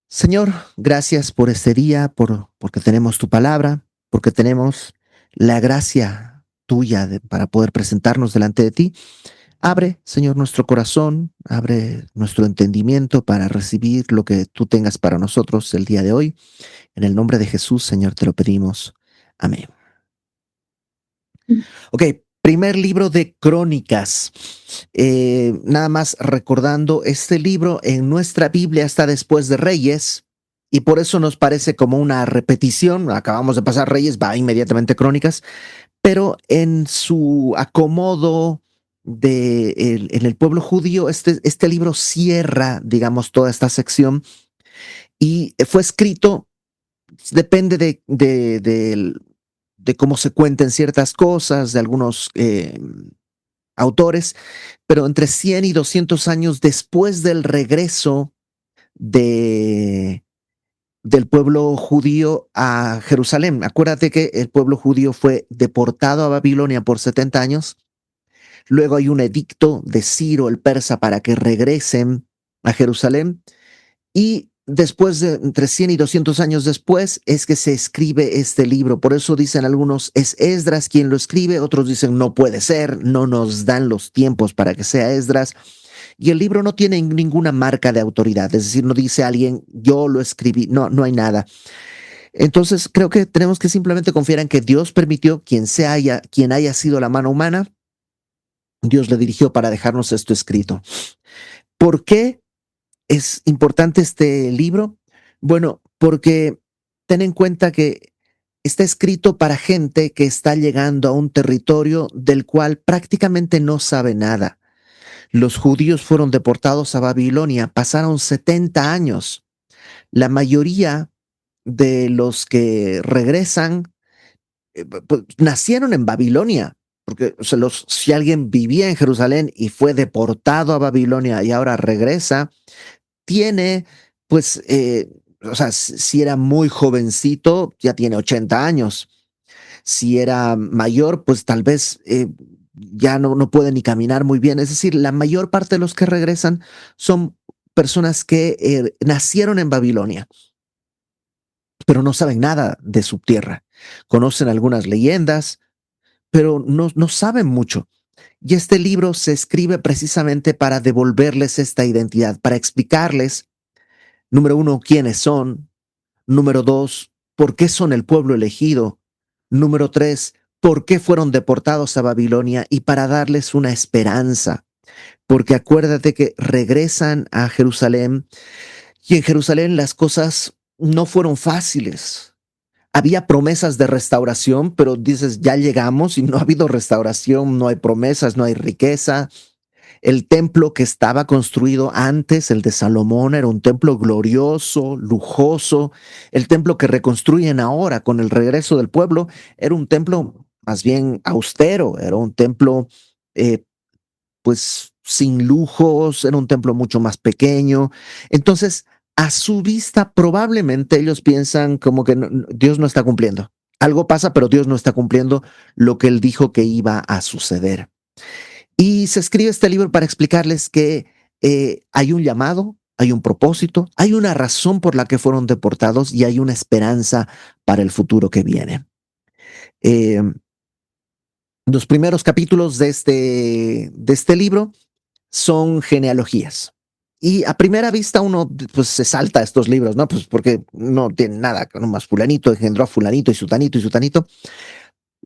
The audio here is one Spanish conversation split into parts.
Señor, gracias por este día, porque tenemos tu palabra, porque tenemos la gracia tuya para poder presentarnos delante de ti. Abre, Señor, nuestro corazón, abre nuestro entendimiento para recibir lo que tú tengas para nosotros el día de hoy. En el nombre de Jesús, Señor, te lo pedimos. Amén. Ok, primer libro de Crónicas. Nada más recordando, este libro en nuestra Biblia está después de Reyes y por eso nos parece como una repetición. Acabamos de pasar Reyes, va inmediatamente Crónicas, pero en su acomodo en el pueblo judío, este libro cierra, digamos, toda esta sección y fue escrito, depende de cómo se cuenten ciertas cosas, de algunos autores, pero entre 100 y 200 años después del regreso de, del pueblo judío a Jerusalén. Acuérdate que el pueblo judío fue deportado a Babilonia por 70 años. Luego hay un edicto de Ciro el persa para que regresen a Jerusalén. Y después de entre 100 y 200 años después es que se escribe este libro. Por eso dicen algunos, es Esdras quien lo escribe, otros dicen, no puede ser, no nos dan los tiempos para que sea Esdras. Y el libro no tiene ninguna marca de autoridad, es decir, no dice alguien, yo lo escribí, no, no hay nada. Entonces creo que tenemos que simplemente confiar en que Dios permitió quien haya sido la mano humana, Dios le dirigió para dejarnos esto escrito. ¿Por qué es importante este libro? Bueno, porque ten en cuenta que está escrito para gente que está llegando a un territorio del cual prácticamente no sabe nada. Los judíos fueron deportados a Babilonia, pasaron 70 años. La mayoría de los que regresan pues, nacieron en Babilonia, porque o sea, si alguien vivía en Jerusalén y fue deportado a Babilonia y ahora regresa, tiene, pues, o sea, si era muy jovencito, ya tiene 80 años. Si era mayor, pues tal vez ya no puede ni caminar muy bien. Es decir, la mayor parte de los que regresan son personas que nacieron en Babilonia, pero no saben nada de su tierra. Conocen algunas leyendas, pero no saben mucho. Y este libro se escribe precisamente para devolverles esta identidad, para explicarles, número uno, quiénes son. Número dos, ¿por qué son el pueblo elegido? Número tres, ¿por qué fueron deportados a Babilonia? Y para darles una esperanza, porque acuérdate que regresan a Jerusalén y en Jerusalén las cosas no fueron fáciles. Había promesas de restauración, pero dices, ya llegamos y no ha habido restauración, no hay promesas, no hay riqueza. El templo que estaba construido antes, el de Salomón, era un templo glorioso, lujoso. El templo que reconstruyen ahora con el regreso del pueblo era un templo más bien austero, era un templo eh, pues sin lujos, era un templo mucho más pequeño. Entonces, a su vista, probablemente ellos piensan como que Dios no está cumpliendo. Algo pasa, pero Dios no está cumpliendo lo que él dijo que iba a suceder. Y se escribe este libro para explicarles que hay un llamado, hay un propósito, hay una razón por la que fueron deportados y hay una esperanza para el futuro que viene. Eh, los primeros capítulos de este libro son genealogías. Y a primera vista uno pues se salta a estos libros, ¿no? Pues porque no tiene nada, nomás fulanito engendró a fulanito y sutanito y sutanito.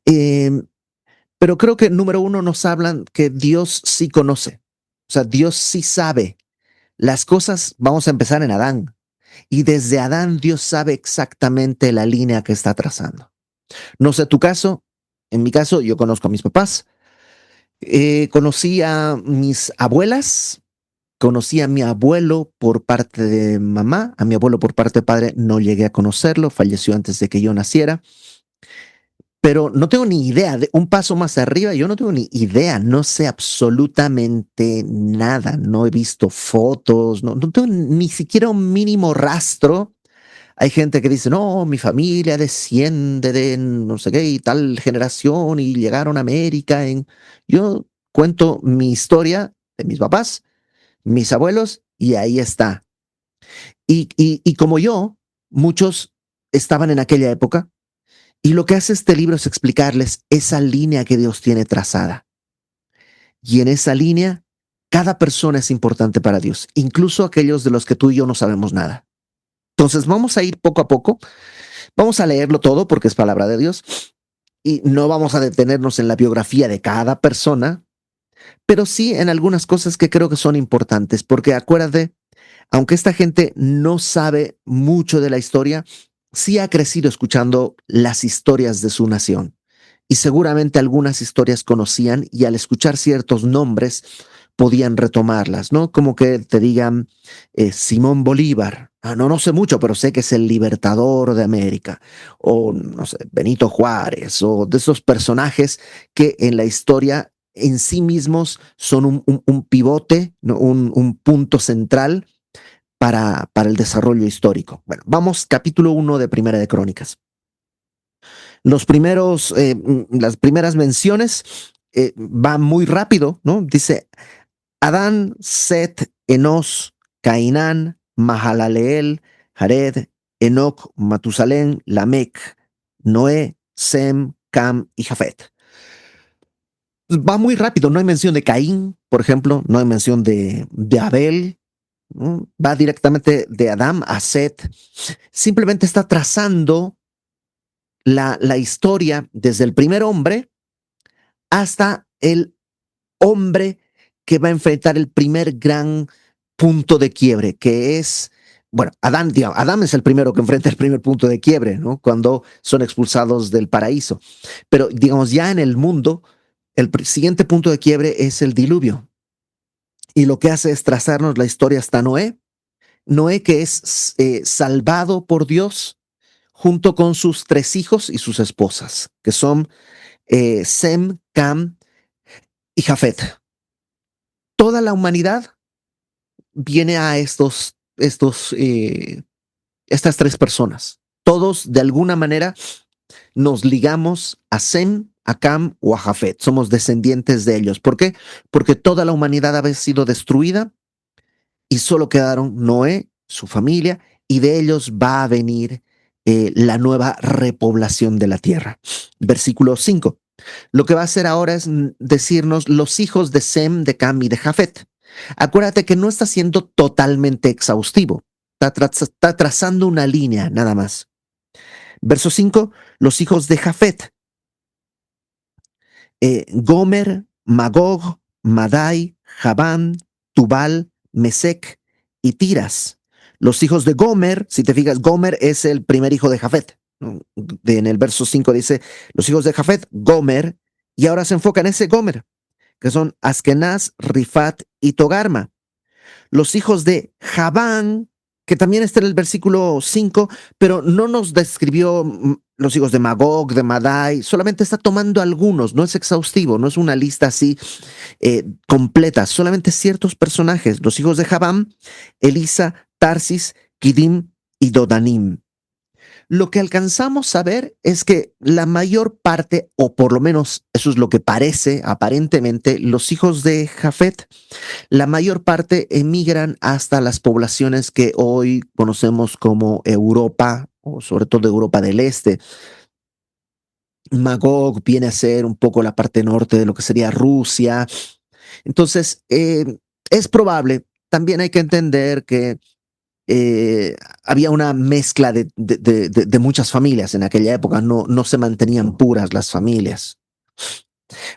Eh, pero creo que número uno nos hablan que Dios sí conoce. O sea, Dios sí sabe. Las cosas, vamos a empezar en Adán. Y desde Adán Dios sabe exactamente la línea que está trazando. No sé tu caso, en mi caso yo conozco a mis papás, conocí a mis abuelas, conocí a mi abuelo por parte de mamá, a mi abuelo por parte de padre no llegué a conocerlo, falleció antes de que yo naciera, pero no tengo ni idea, de un paso más arriba, yo no tengo ni idea, no sé absolutamente nada, no he visto fotos, no tengo ni siquiera un mínimo rastro. Hay gente que dice, no, mi familia desciende de no sé qué y tal generación y llegaron a América. Yo cuento mi historia de mis papás, mis abuelos y ahí está. Y como yo, muchos estaban en aquella época, y lo que hace este libro es explicarles esa línea que Dios tiene trazada. Y en esa línea, cada persona es importante para Dios, incluso aquellos de los que tú y yo no sabemos nada. Entonces vamos a ir poco a poco, vamos a leerlo todo porque es palabra de Dios y no vamos a detenernos en la biografía de cada persona, pero sí en algunas cosas que creo que son importantes, porque acuérdate, aunque esta gente no sabe mucho de la historia, sí ha crecido escuchando las historias de su nación. Y seguramente algunas historias conocían y al escuchar ciertos nombres podían retomarlas, ¿no? Como que te digan Simón Bolívar. Ah, no, no sé mucho, pero sé que es el libertador de América. O, no sé, Benito Juárez, o de esos personajes que en la historia en sí mismos son un pivote, ¿no? Un punto central para el desarrollo histórico. Bueno, vamos, capítulo 1 de Primera de Crónicas. Las primeras menciones van muy rápido, ¿no? Dice Adán, Set, Enos, Cainán, Mahalaleel, Jared, Enoc, Matusalén, Lamec, Noé, Sem, Cam y Jafet. Va muy rápido, no hay mención de Caín, por ejemplo, no hay mención de Abel, ¿no? Va directamente de Adán a Set. Simplemente está trazando la historia desde el primer hombre hasta el hombre que va a enfrentar el primer gran punto de quiebre, que es, bueno, Adán, digamos, Adán es el primero que enfrenta el primer punto de quiebre, ¿no? Cuando son expulsados del paraíso. Pero, digamos, ya en el mundo, el siguiente punto de quiebre es el diluvio. Y lo que hace es trazarnos la historia hasta Noé. Noé que es salvado por Dios junto con sus tres hijos y sus esposas, que son Sem, Cam y Jafet. Toda la humanidad viene a estas tres personas. Todos, de alguna manera, nos ligamos a Sem, a Cam o a Jafet. Somos descendientes de ellos. ¿Por qué? Porque toda la humanidad había sido destruida y solo quedaron Noé, su familia, y de ellos va a venir la nueva repoblación de la tierra. Versículo 5. Lo que va a hacer ahora es decirnos los hijos de Sem, de Cam y de Jafet. Acuérdate que no está siendo totalmente exhaustivo. Está trazando una línea nada más. Verso 5, los hijos de Jafet. Gomer, Magog, Madai, Javán, Tubal, Mesec y Tiras. Los hijos de Gomer, si te fijas, Gomer es el primer hijo de Jafet. ¿No? En el verso 5 dice, los hijos de Jafet, Gomer, y ahora se enfoca en ese Gomer, que son Askenaz, Rifat y Togarma. Los hijos de Javán, que también está en el versículo 5, pero no nos describió los hijos de Magog, de Madai, solamente está tomando algunos, no es exhaustivo, no es una lista así completa, solamente ciertos personajes, los hijos de Javán, Elisa, Tarsis, Kidim y Dodanim. Lo que alcanzamos a ver es que la mayor parte, o por lo menos eso es lo que parece aparentemente, los hijos de Jafet, la mayor parte emigran hasta las poblaciones que hoy conocemos como Europa, o sobre todo Europa del Este. Magog viene a ser un poco la parte norte de lo que sería Rusia. Entonces, es probable, también hay que entender que había una mezcla de muchas familias en aquella época, no se mantenían puras las familias.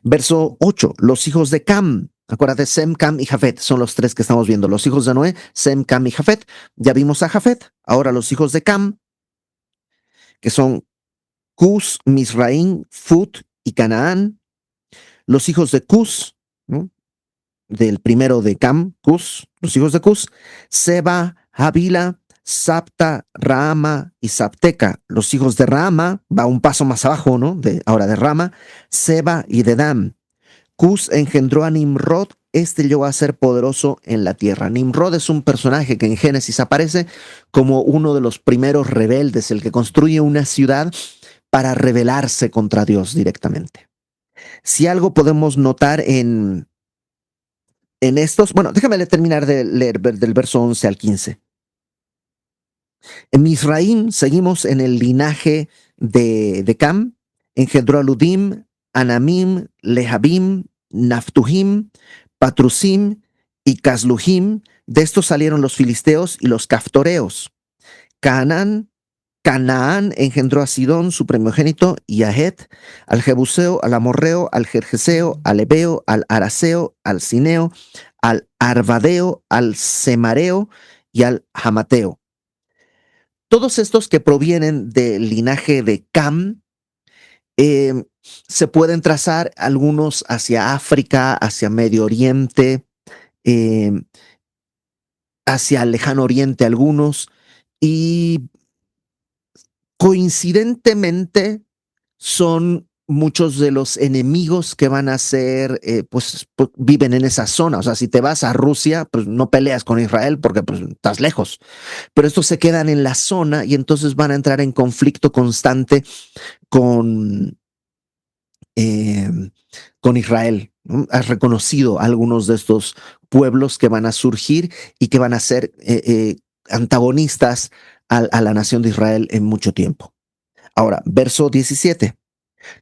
Verso 8, los hijos de Cam. Acuérdate, Sem, Cam y Jafet son los tres que estamos viendo. Los hijos de Noé, Sem, Cam y Jafet. Ya vimos a Jafet. Ahora los hijos de Cam, que son Cus, Misraín, Fut y Canaán. Los hijos de Cus, ¿no? Del primero de Cam, Cus, los hijos de Cus, Seba, Havila, Sapta, Rama y Sapteca. Los hijos de Rama, va un paso más abajo, ¿no? Ahora de Rama, Seba y Dedam. Cus engendró a Nimrod, este llegó a ser poderoso en la tierra. Nimrod es un personaje que en Génesis aparece como uno de los primeros rebeldes, el que construye una ciudad para rebelarse contra Dios directamente. Si algo podemos notar en estos, bueno, déjame terminar de leer del verso 11 al 15. En Misraim seguimos en el linaje de Cam, engendró a Ludim, Anamim, Lehabim, Naftujim, Patrusim y Casluhim. De estos salieron los filisteos y los caftoreos. Canaán, Canaán engendró a Sidón, su primogénito, y a Het, al Jebuseo, al Amorreo, al Jerjeseo, al Ebeo, al Araseo, al Cineo, al Arvadeo, al Semareo y al Hamateo. Todos estos que provienen del linaje de Cam, eh, se pueden trazar algunos hacia África, hacia Medio Oriente, eh, hacia el Lejano Oriente algunos, y coincidentemente son muchos de los enemigos que van a ser, pues viven en esa zona. O sea, si te vas a Rusia, pues no peleas con Israel porque pues, estás lejos. Pero estos se quedan en la zona y entonces van a entrar en conflicto constante con, eh, con Israel. ¿No? Has reconocido algunos de estos pueblos que van a surgir y que van a ser antagonistas a la nación de Israel en mucho tiempo. Ahora, verso 17.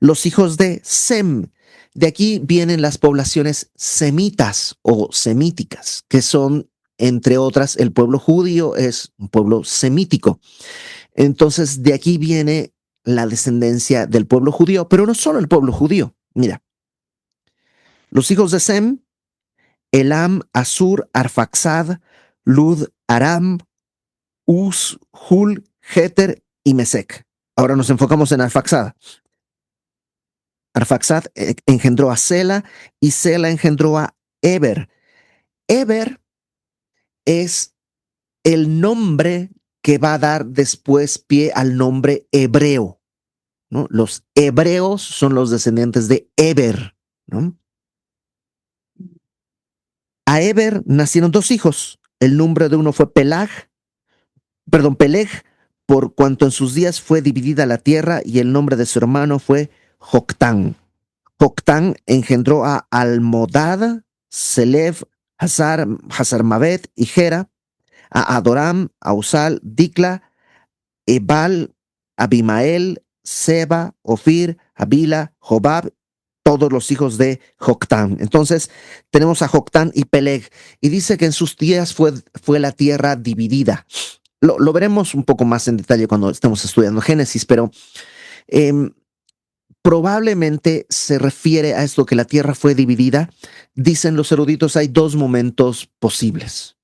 Los hijos de Sem. De aquí vienen las poblaciones semitas o semíticas, que son, entre otras, el pueblo judío es un pueblo semítico. Entonces, de aquí viene la descendencia del pueblo judío, pero no solo el pueblo judío. Mira, los hijos de Sem, Elam, Asur, Arfaxad, Lud, Aram, Uz, Hul, Jeter y Mesec. Ahora nos enfocamos en Arfaxad. Arfaxad engendró a Sela y Sela engendró a Eber. Eber es el nombre que va a dar después pie al nombre hebreo, ¿no? Los hebreos son los descendientes de Eber, ¿no? A Eber nacieron dos hijos. El nombre de uno fue Peleg, por cuanto en sus días fue dividida la tierra, y el nombre de su hermano fue Joctán. Joctán engendró a Almodad, Selev, Hazarmavet y Gera, a Adoram, a Usal, Dikla, Ebal, Abimael, Seba, Ofir, Abila, Jobab, todos los hijos de Joctán. Entonces tenemos a Joctán y Peleg, y dice que en sus días fue la tierra dividida. Lo veremos un poco más en detalle cuando estemos estudiando Génesis, pero eh, probablemente se refiere a esto que la tierra fue dividida. Dicen los eruditos, hay dos momentos posibles.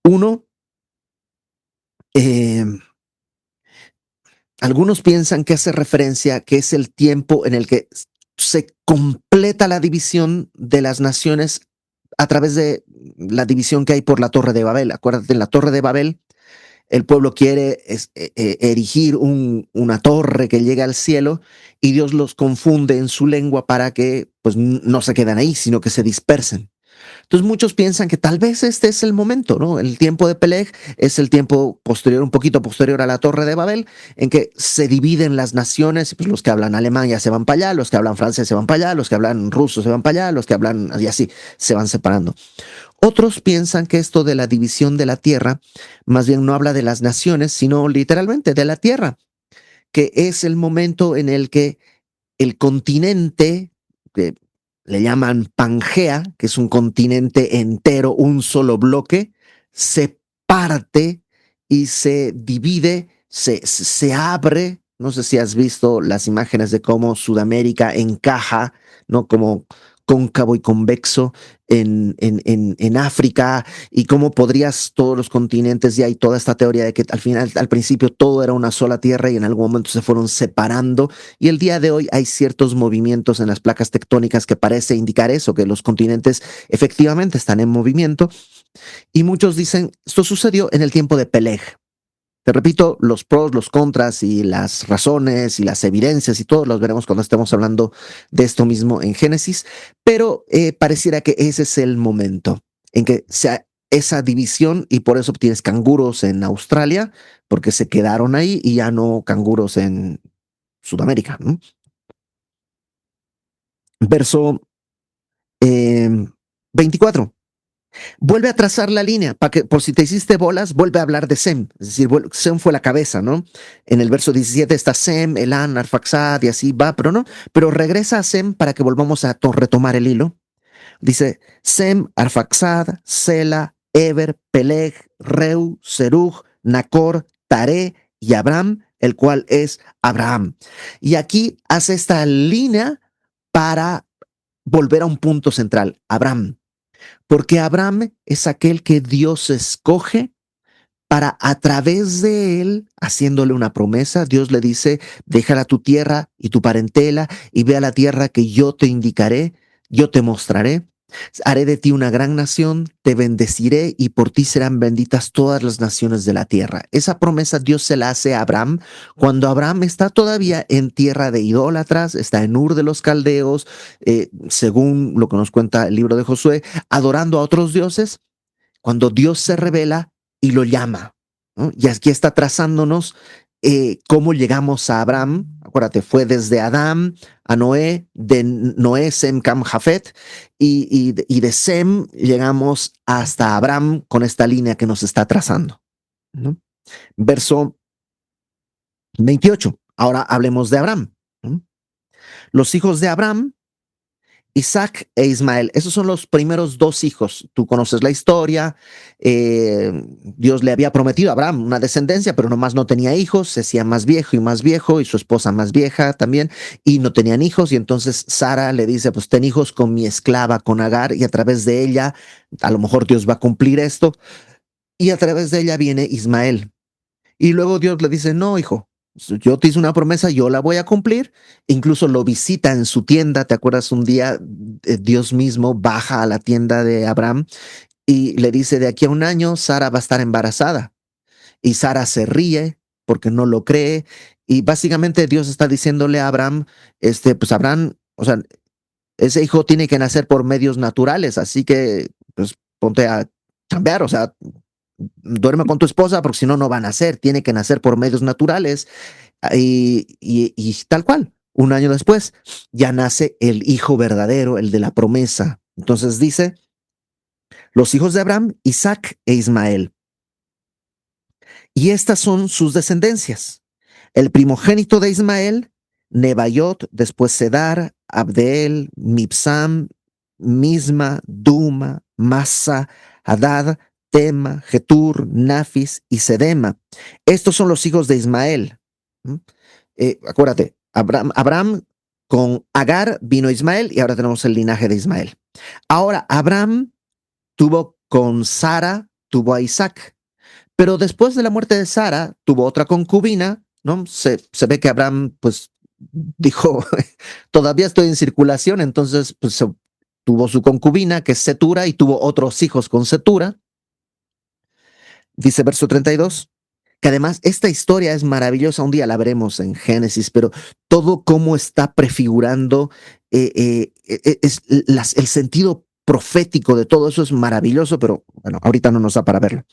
Uno, eh, algunos piensan que hace referencia que es el tiempo en el que se completa la división de las naciones a través de la división que hay por la Torre de Babel. Acuérdate, en la Torre de Babel el pueblo quiere erigir una torre que llegue al cielo, y Dios los confunde en su lengua para que pues, no se queden ahí, sino que se dispersen. Entonces muchos piensan que tal vez este es el momento, ¿no? El tiempo de Peleg es el tiempo posterior, un poquito posterior a la Torre de Babel, en que se dividen las naciones, pues los que hablan alemán ya se van para allá, los que hablan francés se van para allá, los que hablan ruso se van para allá, los que hablan, y así, se van separando. Otros piensan que esto de la división de la tierra más bien no habla de las naciones, sino literalmente de la tierra, que es el momento en el que el continente, que le llaman Pangea, que es un continente entero, un solo bloque, se parte y se divide, se abre. No sé si has visto las imágenes de cómo Sudamérica encaja, ¿no? Como cóncavo y convexo en África, y cómo podrías todos los continentes, y hay toda esta teoría de que al final, al principio, todo era una sola tierra y en algún momento se fueron separando, y el día de hoy hay ciertos movimientos en las placas tectónicas que parece indicar eso, que los continentes efectivamente están en movimiento, y muchos dicen, esto sucedió en el tiempo de Peleg. Te repito, los pros, los contras y las razones y las evidencias y todo los veremos cuando estemos hablando de esto mismo en Génesis, pero pareciera que ese es el momento en que sea esa división, y por eso tienes canguros en Australia, porque se quedaron ahí, y ya no canguros en Sudamérica, ¿no? Verso eh, 24. Vuelve a trazar la línea, para que por si te hiciste bolas, vuelve a hablar de Sem, es decir, Sem fue la cabeza, ¿no? En el verso 17 está Sem, Elan, Arfaxad y así va, pero no, pero regresa a Sem para que volvamos a retomar el hilo. Dice Sem, Arfaxad, Sela, Eber, Peleg, Reu, Serug, Nacor, Tare y Abraham, el cual es Abraham. Y aquí hace esta línea para volver a un punto central, Abraham. Porque Abraham es aquel que Dios escoge para a través de él, haciéndole una promesa, Dios le dice, déjala tu tierra y tu parentela y ve a la tierra que yo te indicaré, yo te mostraré. Haré de ti una gran nación, te bendeciré y por ti serán benditas todas las naciones de la tierra. Esa promesa Dios se la hace a Abraham cuando Abraham está todavía en tierra de idólatras, está en Ur de los Caldeos, según lo que nos cuenta el libro de Josué, adorando a otros dioses, cuando Dios se revela y lo llama, ¿no? Y aquí está trazándonos cómo llegamos a Abraham. Acuérdate, fue desde Adán a Noé, de Noé, Sem, Cam, Jafet, y de Sem llegamos hasta Abraham con esta línea que nos está trazando, ¿no? Verso 28. Ahora hablemos de Abraham, ¿no? Los hijos de Abraham, Isaac e Ismael. Esos son los primeros dos hijos. Tú conoces la historia. Dios le había prometido a Abraham una descendencia, pero nomás no tenía hijos. Se hacía más viejo y su esposa más vieja también, y no tenían hijos. Y entonces Sara le dice, pues ten hijos con mi esclava, con Agar, y a través de ella, a lo mejor Dios va a cumplir esto. Y a través de ella viene Ismael. Y luego Dios le dice, no, hijo, yo te hice una promesa, yo la voy a cumplir. Incluso lo visita en su tienda. ¿Te acuerdas? Un día Dios mismo baja a la tienda de Abraham y le dice, de aquí a un año Sara va a estar embarazada. Y Sara se ríe porque no lo cree. Y básicamente Dios está diciéndole a Abraham, pues Abraham, o sea, ese hijo tiene que nacer por medios naturales, así que pues ponte a cambiar, o sea, duerme con tu esposa porque si no, no va a nacer, tiene que nacer por medios naturales y tal cual. Un año después ya nace el hijo verdadero, el de la promesa. Entonces dice, los hijos de Abraham, Isaac e Ismael. Y estas son sus descendencias. El primogénito de Ismael, Nebaiot, después Sedar, Abdeel, Mibsam, Misma, Duma, Masa, Hadad, Tema, Getur, Nafis y Sedema. Estos son los hijos de Ismael. ¿Mm? Acuérdate, Abraham con Agar vino Ismael y ahora tenemos el linaje de Ismael. Ahora, Abraham tuvo con Sara, tuvo a Isaac. Pero después de la muerte de Sara, tuvo otra concubina, ¿no? Se ve que Abraham, pues, dijo, todavía estoy en circulación, entonces, pues, tuvo su concubina, que es Setura, y tuvo otros hijos con Setura. Dice verso 32, que además esta historia es maravillosa, un día la veremos en Génesis, pero todo cómo está prefigurando el sentido profético de todo eso es maravilloso, pero bueno, ahorita no nos da para verlo.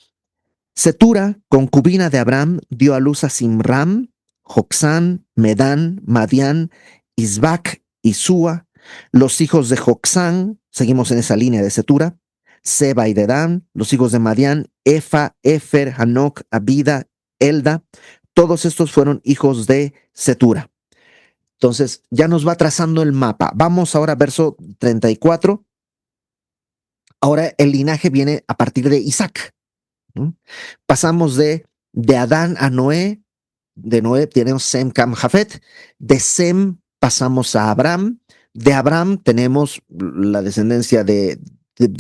Setura, concubina de Abraham, dio a luz a Simram, Joxán, Medán, Madián, Isbac y Sua. Los hijos de Joxán, seguimos en esa línea de Setura, Seba y Dedán. Los hijos de Madián, Efa, Efer, Hanok, Abida, Elda. Todos estos fueron hijos de Setura. Entonces ya nos va trazando el mapa. Vamos ahora a verso 34. Ahora el linaje viene a partir de Isaac. ¿No? Pasamos de Adán a Noé, de Noé tenemos Sem, Cam, Jafet, de Sem pasamos a Abraham, de Abraham tenemos la descendencia de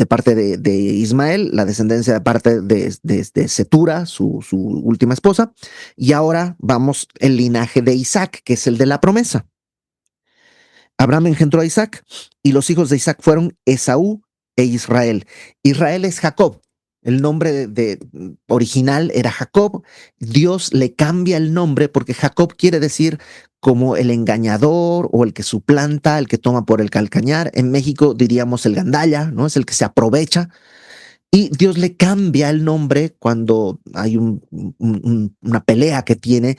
parte de Ismael, la descendencia de parte de Setura, su última esposa, y ahora vamos el linaje de Isaac, que es el de la promesa. Abraham engendró a Isaac y los hijos de Isaac fueron Esaú e Israel. Israel es Jacob. El nombre original era Jacob. Dios le cambia el nombre porque Jacob quiere decir como el engañador o el que suplanta, el que toma por el calcañar. En México diríamos el gandalla, ¿no? Es el que se aprovecha. Y Dios le cambia el nombre cuando hay una pelea que tiene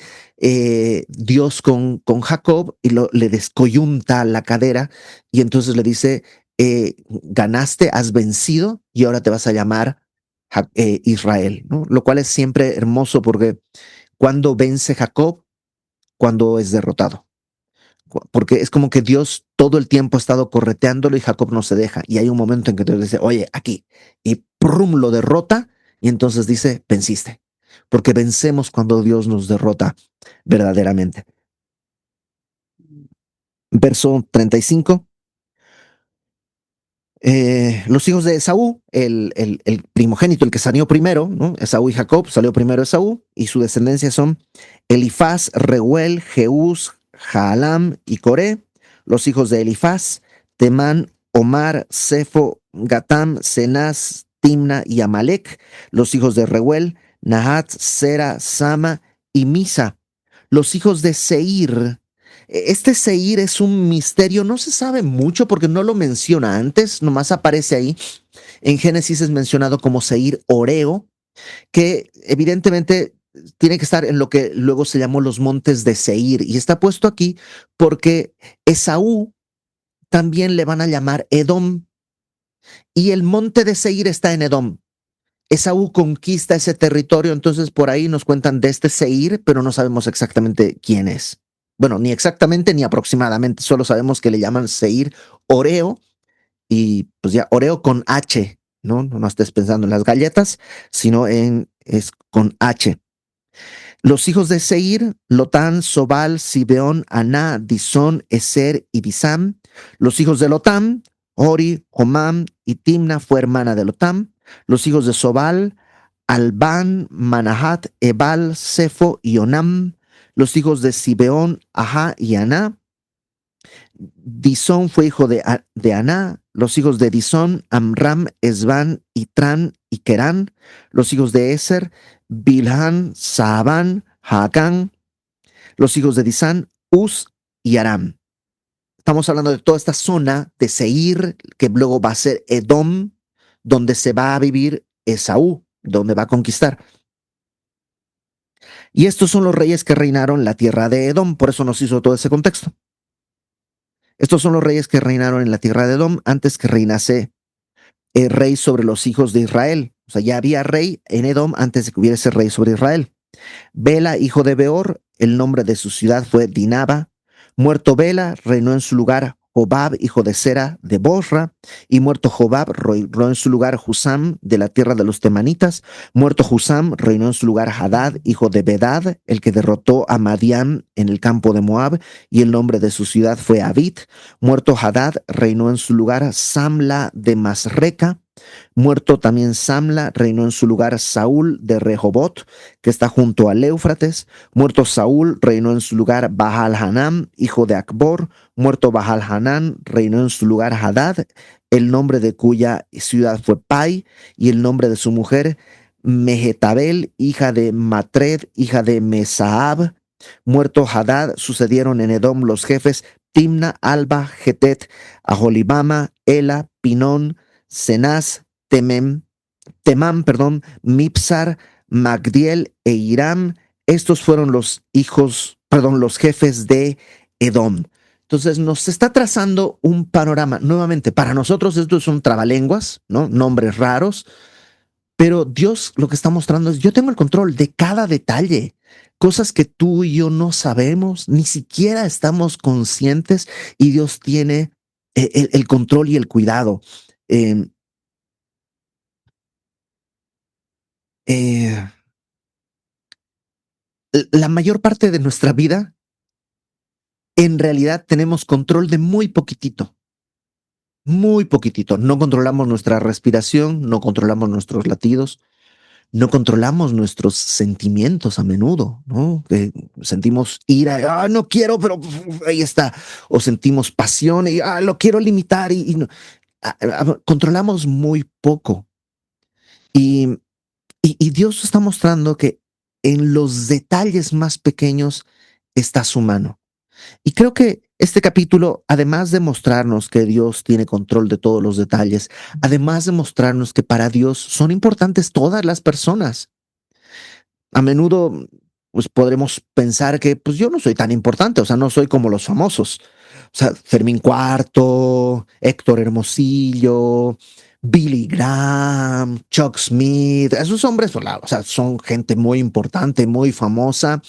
Dios con Jacob y le descoyunta la cadera y entonces le dice, ganaste, has vencido y ahora te vas a llamar Israel, ¿no? Lo cual es siempre hermoso porque cuando vence Jacob, cuando es derrotado. Porque es como que Dios todo el tiempo ha estado correteándolo y Jacob no se deja. Y hay un momento en que Dios dice, oye, aquí, y prum, lo derrota, y entonces dice, venciste. Porque vencemos cuando Dios nos derrota verdaderamente. Verso 35. Los hijos de Esaú, el primogénito, el que salió primero, ¿no? Esaú y Jacob, salió primero Esaú, y su descendencia son Elifaz, Reuel, Jeús, Jaalam y Coré. Los hijos de Elifaz, Temán, Omar, Sefo, Gatam, Cenaz, Timna y Amalek. Los hijos de Reuel, Nahat, Sera, Sama y Misa. Los hijos de Seir, este Seir es un misterio, no se sabe mucho porque no lo menciona antes, nomás aparece ahí. En Génesis es mencionado como Seir Oreo, que evidentemente tiene que estar en lo que luego se llamó los montes de Seir, y está puesto aquí porque Esaú también le van a llamar Edom, y el monte de Seir está en Edom. Esaú conquista ese territorio, entonces por ahí nos cuentan de este Seir, pero no sabemos exactamente quién es. Bueno, ni exactamente ni aproximadamente, solo sabemos que le llaman Seir Oreo, y pues ya Oreo con H, ¿no? No estés pensando en las galletas, sino es con H. Los hijos de Seir, Lotán, Sobal, Sibeón, Aná, Disón, Eser y Disam. Los hijos de Lotán, Ori, Homam y Timna fue hermana de Lotán. Los hijos de Sobal, Albán, Manahat, Ebal, Sefo y Onam. Los hijos de Sibeón, Ajá y Aná. Disón fue hijo de Aná. Los hijos de Disón, Amram, Esban, Itran y Kerán. Los hijos de Eser, Bilhan, Saabán, Haacán. Los hijos de Disán, Uz y Aram. Estamos hablando de toda esta zona de Seir, que luego va a ser Edom, donde se va a vivir Esaú, donde va a conquistar. Y estos son los reyes que reinaron la tierra de Edom, por eso nos hizo todo ese contexto. Estos son los reyes que reinaron en la tierra de Edom antes que reinase el rey sobre los hijos de Israel. O sea, ya había rey en Edom antes de que hubiese rey sobre Israel. Bela, hijo de Beor, el nombre de su ciudad fue Dinaba. Muerto Bela, reinó en su lugar Jobab, hijo de Sera, de Bosra. Y muerto Jobab, reinó en su lugar Husam, de la tierra de los Temanitas. Muerto Husam, reinó en su lugar Hadad, hijo de Bedad, el que derrotó a Madián en el campo de Moab, y el nombre de su ciudad fue Avit. Muerto Hadad, reinó en su lugar Samla de Masreca. Muerto también Samla, reinó en su lugar Saúl de Rehobot, que está junto al Éufrates. Muerto Saúl, reinó en su lugar Baal Hanán, hijo de Acbor. Muerto Baal Hanán, reinó en su lugar Hadad, el nombre de cuya ciudad fue Pai, y el nombre de su mujer Mehetabel, hija de Matred, hija de Mesaab. Muerto Hadad, sucedieron en Edom los jefes Timna, Alba, Getet, Aholibama, Ela, Pinón, Cenaz, Temam, perdón, Mipsar, Magdiel e Hiram. Estos fueron los hijos, perdón, los jefes de Edom. Entonces nos está trazando un panorama. Nuevamente, para nosotros estos son trabalenguas, ¿no? Nombres raros, pero Dios lo que está mostrando es, yo tengo el control de cada detalle, cosas que tú y yo no sabemos, ni siquiera estamos conscientes, y Dios tiene el control y el cuidado. Eh, eh, la mayor parte de nuestra vida, en realidad tenemos control de muy poquitito, muy poquitito. No controlamos nuestra respiración, no controlamos nuestros latidos, no controlamos nuestros sentimientos a menudo, ¿no? Sentimos ira, no quiero, pero ahí está. O sentimos pasión y lo quiero limitar y no. Controlamos muy poco. Y, y Dios está mostrando que en los detalles más pequeños está su mano. Y creo que este capítulo, además de mostrarnos que Dios tiene control de todos los detalles, además de mostrarnos que para Dios son importantes todas las personas, a menudo pues podremos pensar que pues yo no soy tan importante, o sea, no soy como los famosos. O sea, Fermín Cuarto, Héctor Hermosillo, Billy Graham, Chuck Smith, esos hombres, o sea, son gente muy importante, muy famosa.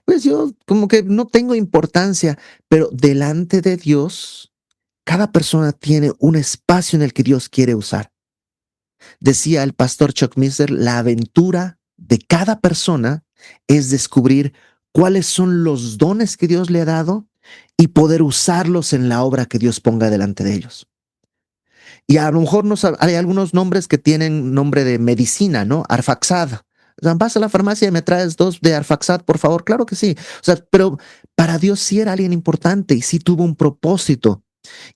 Pues yo como que no tengo importancia, pero delante de Dios, cada persona tiene un espacio en el que Dios quiere usar. Decía el pastor Chuck Missler, la aventura de cada persona es descubrir cuáles son los dones que Dios le ha dado y poder usarlos en la obra que Dios ponga delante de ellos. Y a lo mejor hay algunos nombres que tienen nombre de medicina, ¿no? Arfaxad. O sea, vas a la farmacia y me traes dos de Arfaxad, por favor. Claro que sí. O sea, pero para Dios sí era alguien importante y sí tuvo un propósito.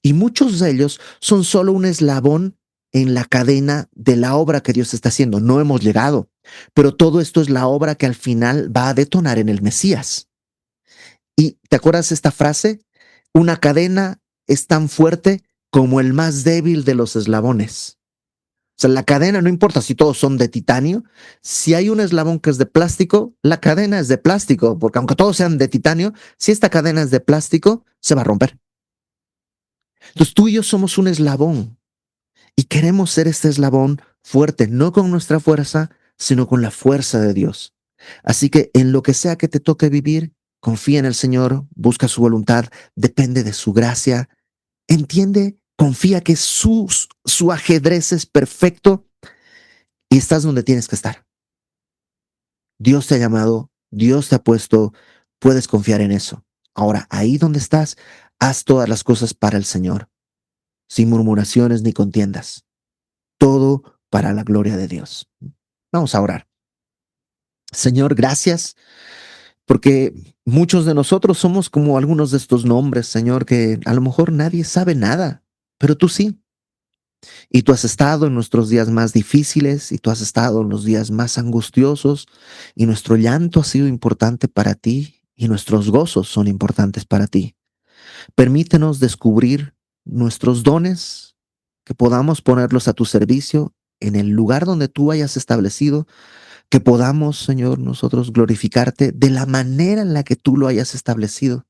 Y muchos de ellos son solo un eslabón en la cadena de la obra que Dios está haciendo. No hemos llegado, pero todo esto es la obra que al final va a detonar en el Mesías. ¿Y te acuerdas esta frase? Una cadena es tan fuerte como el más débil de los eslabones. O sea, la cadena, no importa si todos son de titanio, si hay un eslabón que es de plástico, la cadena es de plástico, porque aunque todos sean de titanio, si esta cadena es de plástico, se va a romper. Entonces tú y yo somos un eslabón y queremos ser este eslabón fuerte, no con nuestra fuerza, sino con la fuerza de Dios. Así que en lo que sea que te toque vivir, confía en el Señor, busca su voluntad, depende de su gracia, entiende, confía que su ajedrez es perfecto y estás donde tienes que estar. Dios te ha llamado, Dios te ha puesto, puedes confiar en eso. Ahora, ahí donde estás, haz todas las cosas para el Señor, sin murmuraciones ni contiendas. Todo para la gloria de Dios. Vamos a orar. Señor, gracias porque muchos de nosotros somos como algunos de estos nombres, Señor, que a lo mejor nadie sabe nada, pero tú sí. Y tú has estado en nuestros días más difíciles y tú has estado en los días más angustiosos y nuestro llanto ha sido importante para ti y nuestros gozos son importantes para ti. Permítenos descubrir nuestros dones, que podamos ponerlos a tu servicio en el lugar donde tú hayas establecido, que podamos, Señor, nosotros glorificarte de la manera en la que tú lo hayas establecido,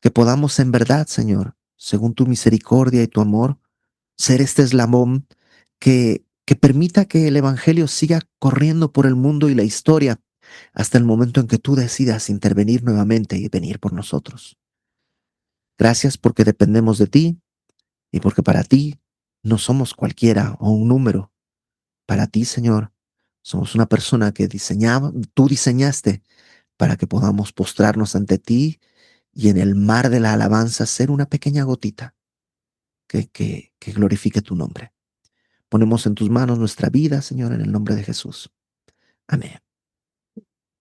que podamos en verdad, Señor, según tu misericordia y tu amor, ser este eslabón que permita que el Evangelio siga corriendo por el mundo y la historia hasta el momento en que tú decidas intervenir nuevamente y venir por nosotros. Gracias porque dependemos de ti y porque para ti no somos cualquiera o un número. Para ti, Señor, somos una persona que tú diseñaste para que podamos postrarnos ante ti y en el mar de la alabanza ser una pequeña gotita que glorifique tu nombre. Ponemos en tus manos nuestra vida, Señor, en el nombre de Jesús. Amén.